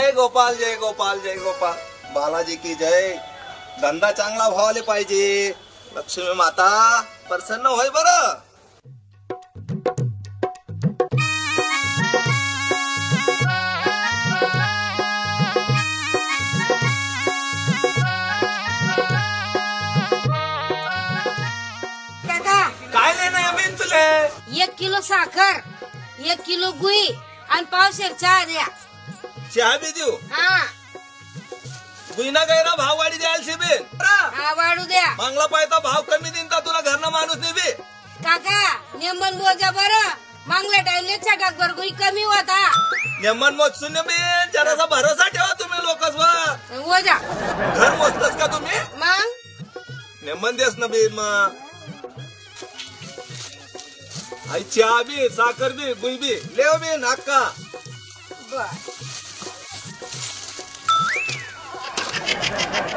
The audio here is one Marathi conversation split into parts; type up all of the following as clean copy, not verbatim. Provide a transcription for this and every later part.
जय गोपाल जय गोपाल जय गोपाल, बालाजी की जय. धंदा चांगला व्हायला पाहिजे. लक्ष्मी माता प्रसन्न होय बरं. काय लेना अमीन तुले? 1 किलो साखर, 1 किलो गुई आणि पावशेर चहा द्या. चहा बी देऊ? हा गुईना गैरा भाव वाढी द्याल शिबीर. हा वाढू द्या. मागला पाहिजे भाव कमी देईन का तुला घरना माणूस नेबी. काका नेमन बोजा बरं. मागल्या टाइमले छटाकभर गुई कमी होता. नेमन मोज शून्य बी जरासा भरोसा ठेवा तुम्ही लोकसवर. वजा घर मोजतस का तुम्ही? मग नेमन देस ना बी. मग आई चहा बी साखर बी गुई बी लेव बी नाका.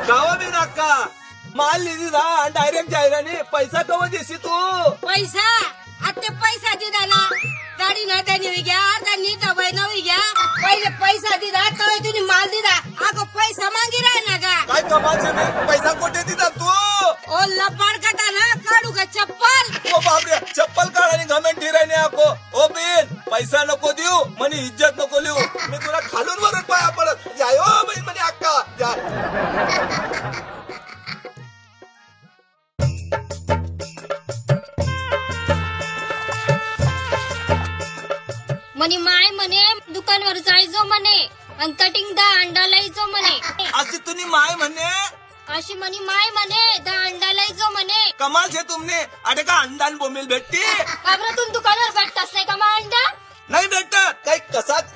गावा बी नाका. माल लिहिली ना डायरेक्ट जाहिरानी. पैसा कवा देशी तू? पैसा आता पैसा दिला ना. गाडी ना त्यांनी घ्या त्यांनी दवाई नवी घ्या. पहिले पैसा दिला तर तुम्ही माल दिला. अगं पैसा मागी राहिला का? काय कमालचे बी पैसा कोठे दिला तू? ओ लपाड कटा ना काढू का चप्पल? ओ बापरे चप्पल काढ आणि घमेंट ठिरायने आको. ओ बीन पैसा नको देऊ म्हणे इज्जत नको लिहू. मी तुला खालून वरून पाया पडत जाय. ओ बहीण म्हणे अक्का जाय. म्हणे माय म्हणे दुकानवर जायचो म्हणे आणि कटिंग 10 अंडा लायचो म्हणे. अशी तुम्ही माय म्हणे. अशी म्हणे माय म्हणे 10 अंडा लायचो म्हणे. कमाल छे तुमने. अटे का अंडा आणि बोंबील भेटते? काबरं तुम्ही दुकानावर भेटताच नाही का मा अंडा? नाही भेटत. काही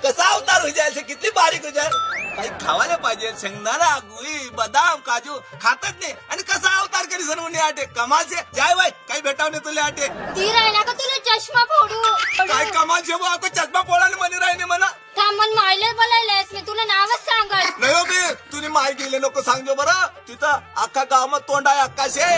कसा अवतार हो जायचे किती बारीक हो जाय. काही खावायला पाहिजे. शेंगदाणा गुई बदाम काजू खातच नाही आणि कसा अवतार करी सर म्हणे आटे. कमालचे जाय बाय काही भेटाव नाही तुला आटे. ती राहिला का तुला चष्मा फोडू? काय कमालचे बो ako चष्मा पोळाले म्हणे राहिने म्हणा. थांबून मायला बोलायलास मी तुला नावच सांगल. नाही हो बी तुम्ही माय गेले नको सांगजो बरं. तिथं अख्खा गावात तोंड आहे अक्काशे.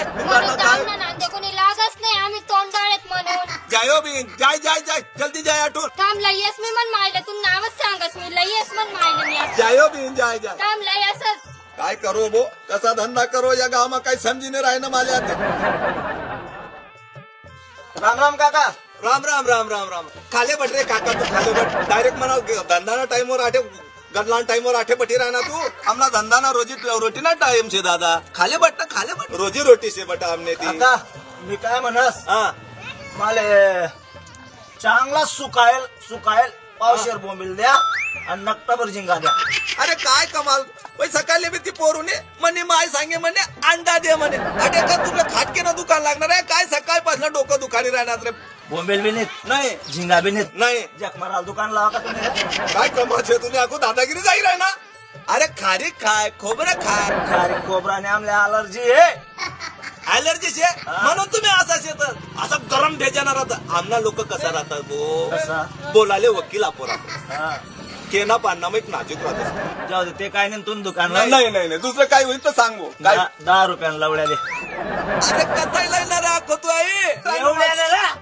नांदे कोणी लागच नाही आम्ही तोंडाळेत म्हणून. जाय हो बी जाय जाय जाय जल्दी जाय आठवून. थांब लयस मी मन मायला तू नावच सांगस. मी लयस मन मायला मी जाय हो बी जाय जाय. थांब लयसच. काय करो बो कसा धंदा करो या गावात काही समजीने राहिना मला आता. राम राम काका. राम राम राम राम राम. खाले बट रे काका तू खाले बट. डायरेक्ट म्हणा धंदाना टाइमवर आठे गडला टाइमवर आठे बटी राहना तू. आमना धंदाना रोटी ना टाइम से दादा. खाले बट ना खाले बट रोजी रोटी से बट आमने ती. काका मी काय म्हणस मला चांगला सुकायल पावशेर बोंबील द्या आणि नक्ताभर झिंगा द्या. अरे काय कमाल. सकाळी बी ती पोरूने म्हणे माय सांगे म्हणे अंडा दे म्हणे. अरे का तुला खाटकेनं दुकान लागणार आहे काय? सकाळपासून डोकं दुकानी राहणार रे. बोंबील बी नाही झिंगा बी नाही. जखमाराला दुकान लावा का तुम्ही? काय कमाल तुम्ही आखो दादागिरी जाई राही ना. अरे खारी खाय खोबरं खाय. खारी खोबराने आमल्या अलर्जी आहे. अलर्जी शे म्हणून तुम्ही असाच येतात. असं गरम भेजणार आता. आमना लोक कसा राहतात बो बोलाले वकील अपोरा केना पाडणं मग नाजूक राहतात. जाऊ दे ते काय नाही तुम्ही दुकान नाही नाही नाही दुसरं काय होईल तर सांगू. 10 रुपयाला लवड्याले. अरे कथाही लायणार आखो तू आहे. एवढ्याला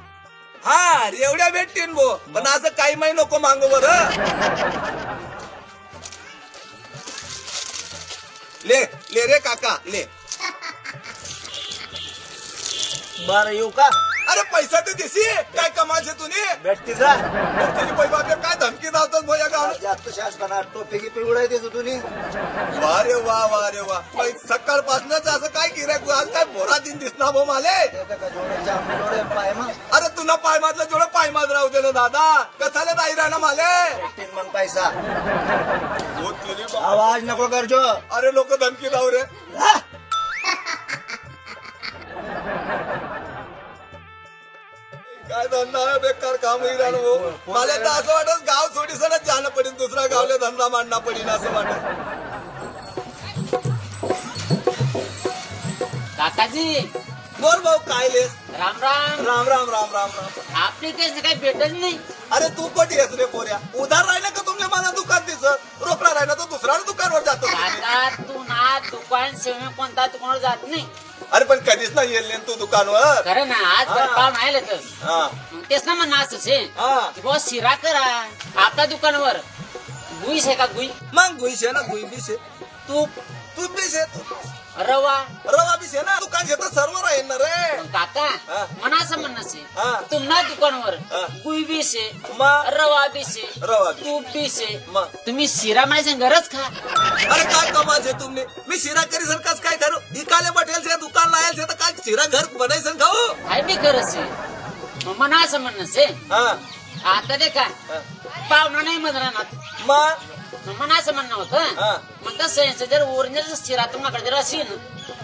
हा एवढ्या भेटतील भो. पण असं काही माही नको मागू बरं. ले ले रे काका ले. बरं येऊ का? अरे पैसा तर देशी काय कमाल तुम्ही भेटते जा. पैसा काय धमकी धावतात भोया गाव. जास्त शासना टोपी की पिवळाय देतो तुम्ही. वा रे वा वा रे वा. सकाळपासूनच असं काय गिऱ्हाईक आज काय बोरा दिन दिसणार भो माले. अरे तुला पाय माजला जोड पाय माज राहू दे ना दादा. कसाले दाई राहणार माले. मग पैसा आवाज नको करजो. अरे लोक धमकी धाव रे. काय धंदा आहे बेकार काम राहणं. मला तर असं वाटत गाव सोडीसनच जाणं पडेल. दुसऱ्या गावले धंदा मांडणं पडेल असं वाटत. काकाजी बोल भाऊ काय लेस. राम राम राम राम राम राम राम. आपली काही काही भेटत नाही. अरे तू कोठी येस रे पोऱ्या. उधार राहिला का तुमले मला दुकान दिसत. रोकडा राहिला तर दुसऱ्या दुकानवर जातो. काका तू ना दुकान सेवा कोणता दुकानावर जात नाही. अरे पण कधीच नाही येईल तू दुकानवर. खरं ना आज पाहून आले तर हा तेच ना म्हणणं असंच आहे. हा बॉस शिरा करा आपल्या दुकानावर गुई से का गुई मग गुई शे ना गुई बी शे तूप तूप बी शे रवा रवा बी शे ना दुकान शे तर सर्व राहील ना रे पण काका हा. मना असं म्हणणं से हा. तुम्हाला दुकानवर हा. गुई बी से मग रवा बी से रवा बी. तूप बी से मग. तुम्ही शिरा म्हणायचं गरज खा अरे काय कमाल छे तुमने मी शिरा करी सर कस काय करू इकाले बटेल से दुकान लायल से तर काय शिरा घर बनायचं खाऊ आहे बी गरज आहे मग मना असं म्हणणं से हा आता ते का पाहुणा नाही म्हणणार मग मला असं म्हणणं होतं हा. मग तसं यायचं जर ओरिजिनल शिरा तुम्हाला जर असेल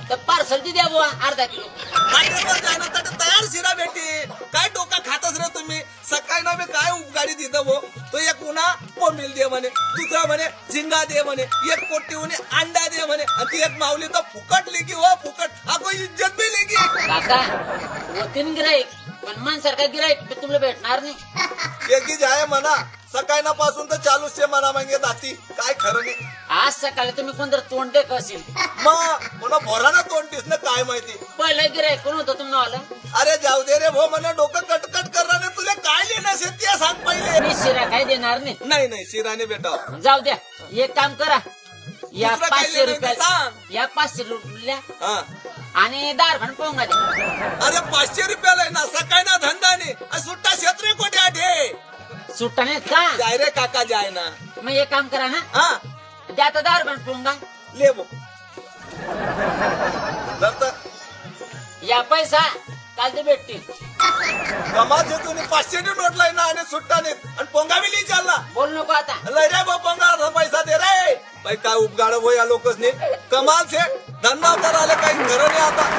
तर पार्सल ती द्या बुवा अर्धा किलो हॉटेलवर जायना तर तयार शिरा भेटी काय डोका खातच रे तुम्ही सकाळी ना मी काय गाडी दिलं भो तो एक पुन्हा कोंबील दे म्हणे दुसरा म्हणे झिंगा दे म्हणे एक कोटी म्हणे अंडा दे म्हणे आणि ती एक माऊली तर फुकटली की हो फुकट आपको इज्जत भी लेगी काका होतीन गिराईक पण माणसारखा गिराईक तुम्हाला भेटणार नाही एकी जाय म्हणा सकाळी ना पासून तर चालूच ते म्हणा मागे जाती काय खरं नाही आज सकाळी तुम्ही कोणतरी तोंड टेक असेल मग पुन्हा भोराना तोंडतीस ना काय माहिती पहिलं गिराईक कोण होतं तुम्हाला अरे जाऊ दे रे भो म्हणा डोकं कटकट करणार नाही तुला काय लिहिणं असेल ते सांग पहिले मी शिरा काय देणार नाही नाही नाही शिराने बेटा जाऊ द्या एक काम करा या दुसरं काय 500 लिहिलंय ते रुपयाला सांग. या 500 रुपया हा आणि दारखंड पोंगा द्या अरे 500 रुपयाला आहे ना सकाळी ना धंदा नाही आणि सुट्टा क्षेत्र कोठे आठे सुट्टा नाही का जाय रे काका जाय ना मग एक काम करा ना हा द्या आता दारखंड पोंगा ले बो तर या पैसा काल ते भेटतील कमाल तुम्ही 500 नोट लाई ना आणि सुट्टा नाही आणि पोंगा बी नाही चालला बोल नको आता लय रे बो पोंगा पैसा दे रे बाई काय उपगाड हो या लोकच नाही कमाल से धंदा तर आले काही खरं नाही आता